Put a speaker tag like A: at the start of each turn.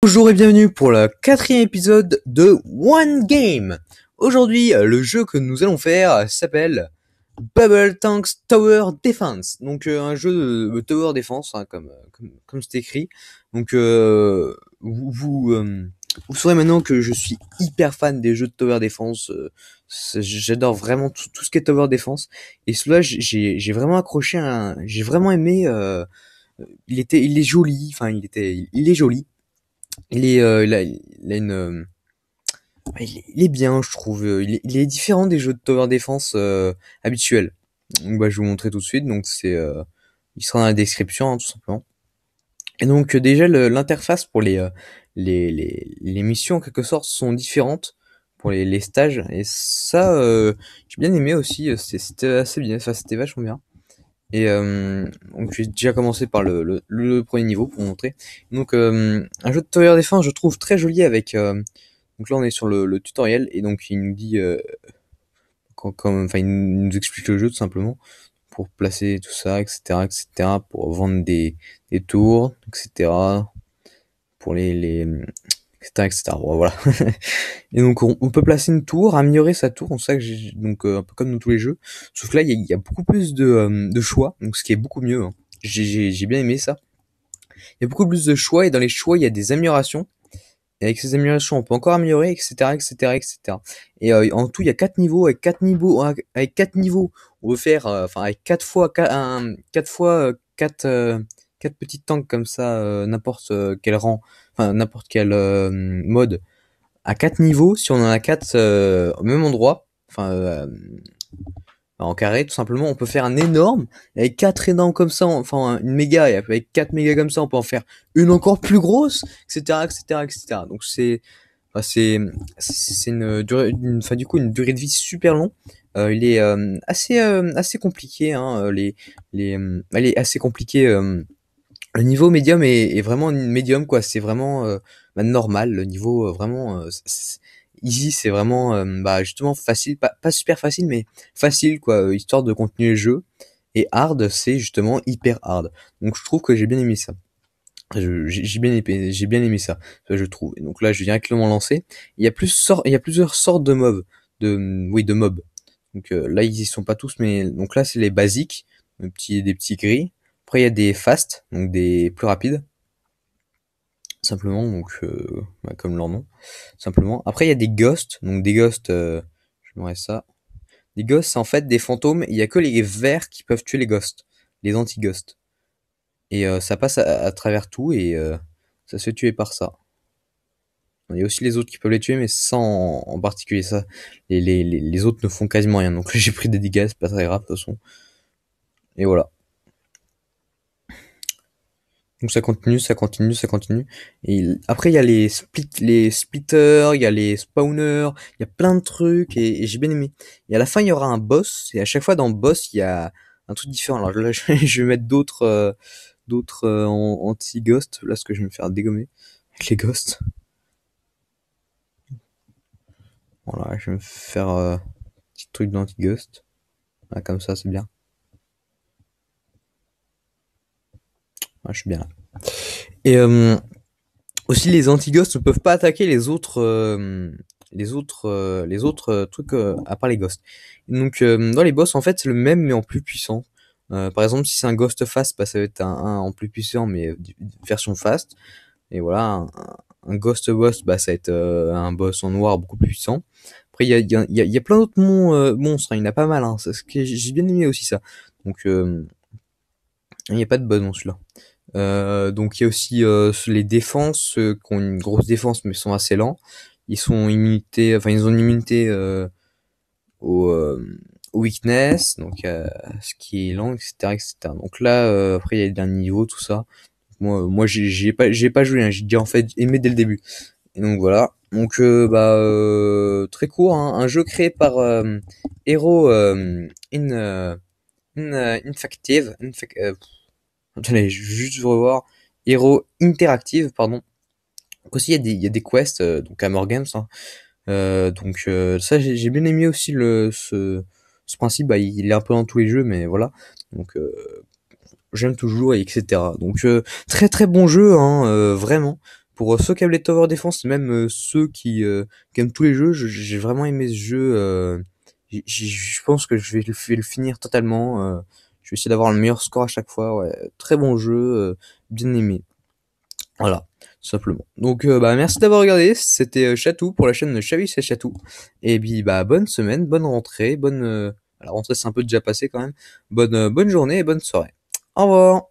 A: Bonjour et bienvenue pour le 4e épisode de One Game. Aujourd'hui, le jeu que nous allons faire s'appelle Bubble Tanks Tower Defense. Donc un jeu de Tower Defense, hein, comme c'est écrit. Donc vous saurez maintenant que je suis hyper fan des jeux de Tower Defense. J'adore vraiment tout ce qui est Tower Defense. Et cela, j'ai vraiment accroché, j'ai vraiment aimé. Il est joli. Enfin, il est joli. Il a une, il est bien, je trouve. Il est différent des jeux de tower defense habituels. Donc, je vais vous montrer tout de suite. Donc, il sera dans la description, hein, tout simplement. Et donc, déjà, l'interface pour les missions, en quelque sorte, sont différentes pour les stages. Et ça, j'ai bien aimé aussi. C'était assez bien. Enfin, c'était vachement bien. Et donc j'ai déjà commencé par le premier niveau pour vous montrer. Donc un jeu de tower defense je trouve très joli avec donc là on est sur le tutoriel et donc il nous dit enfin il nous explique le jeu tout simplement pour placer tout ça, etc., pour vendre des tours, etc., pour etc. Bon, voilà. Et donc on peut placer une tour, améliorer sa tour, donc ça que donc un peu comme dans tous les jeux. Sauf que là il y a beaucoup plus de choix, donc ce qui est beaucoup mieux, hein. J'ai bien aimé ça. Il y a beaucoup plus de choix et dans les choix il y a des améliorations. Et avec ces améliorations on peut encore améliorer, etc., etc., etc. Et en tout il y a 4 niveaux, avec 4 niveaux on peut faire, enfin avec 4 fois 4 petits tanks comme ça, n'importe quel rang, enfin n'importe quel mode à 4 niveaux, si on en a 4 au même endroit, enfin en carré tout simplement, on peut faire un énorme, avec 4 énormes comme ça, enfin une méga, et avec 4 mégas comme ça, on peut en faire une encore plus grosse, etc., etc., etc. Donc enfin, c'est une durée, enfin du coup une durée de vie super long. Il est assez compliqué, hein, elle est assez compliquée. Le niveau médium est vraiment médium quoi, c'est vraiment normal. Le niveau vraiment easy, c'est vraiment justement facile, pas super facile mais facile quoi, histoire de continuer le jeu. Et hard, c'est justement hyper hard. Donc je trouve que j'ai bien aimé ça. J'ai bien aimé ça, je trouve. Et donc là, je vais directement lancer. Il y a plusieurs sortes de mobs, oui, de mobs. Donc là, ils y sont pas tous, mais donc là, c'est les basiques, des petits gris. Après, il y a des fast, donc des plus rapides, simplement, donc comme leur nom, simplement. Après, il y a des ghosts, donc des ghosts, je me ça. Les ghosts, c'est en fait des fantômes. Il y a que les verts qui peuvent tuer les ghosts, les anti-ghosts. Et ça passe à travers tout et ça se fait tuer par ça. Il y a aussi les autres qui peuvent les tuer, mais sans en particulier ça. Les autres ne font quasiment rien. Donc là, j'ai pris des dégâts, c'est pas très grave de toute façon. Et voilà. Donc ça continue, ça continue, ça continue. Et après il y a les splitters, il y a les spawners, il y a plein de trucs et j'ai bien aimé. Et à la fin il y aura un boss et à chaque fois dans le boss il y a un truc différent. Alors là je vais mettre d'autres anti-ghosts. Là ce que je vais me faire dégommer avec les ghosts. Voilà, je vais me faire petit truc d'anti-ghost. Voilà, comme ça c'est bien. Voilà, je suis bien là. Et aussi les anti-ghosts ne peuvent pas attaquer les autres trucs à part les ghosts. Donc dans les boss en fait c'est le même mais en plus puissant. Par exemple si c'est un ghost fast, ça va être un en plus puissant mais version fast. Et voilà un ghost boss ça va être un boss en noir beaucoup plus puissant. Après il y a plein d'autres monstres, hein, il y en a pas mal, hein. C'est ce que j'ai bien aimé aussi ça. Donc il n'y a pas de bug dans celui-là. Donc il y a aussi les défenses qui ont une grosse défense mais sont assez lents. Ils ont une immunité au, au weakness, donc ce qui est lent, etc., etc. Donc là, après il y a des derniers niveaux, tout ça. Moi, j'ai pas joué, hein, j'ai déjà en fait aimé dès le début. Et donc voilà. Donc très court, hein, un jeu créé par Hero Infactive, attendez, je vais juste revoir. Hero Interactive, pardon. Donc aussi, il y a des quests, donc à Morgans, hein. Donc ça, j'ai bien aimé aussi ce principe. Il est un peu dans tous les jeux, mais voilà. Donc j'aime toujours, et etc. Donc très très bon jeu, hein, vraiment. pour ceux qui aiment les Tower Defense, même ceux qui aiment tous les jeux, j'ai vraiment aimé ce jeu. Je pense que je vais le finir totalement. Je vais essayer d'avoir le meilleur score à chaque fois. Ouais, très bon jeu, bien aimé. Voilà, tout simplement. Donc bah merci d'avoir regardé. C'était Chatou pour la chaîne de Chavis et Chatou. Et puis bah bonne semaine, bonne rentrée, bonne. La rentrée c'est un peu déjà passé quand même. Bonne journée et bonne soirée. Au revoir.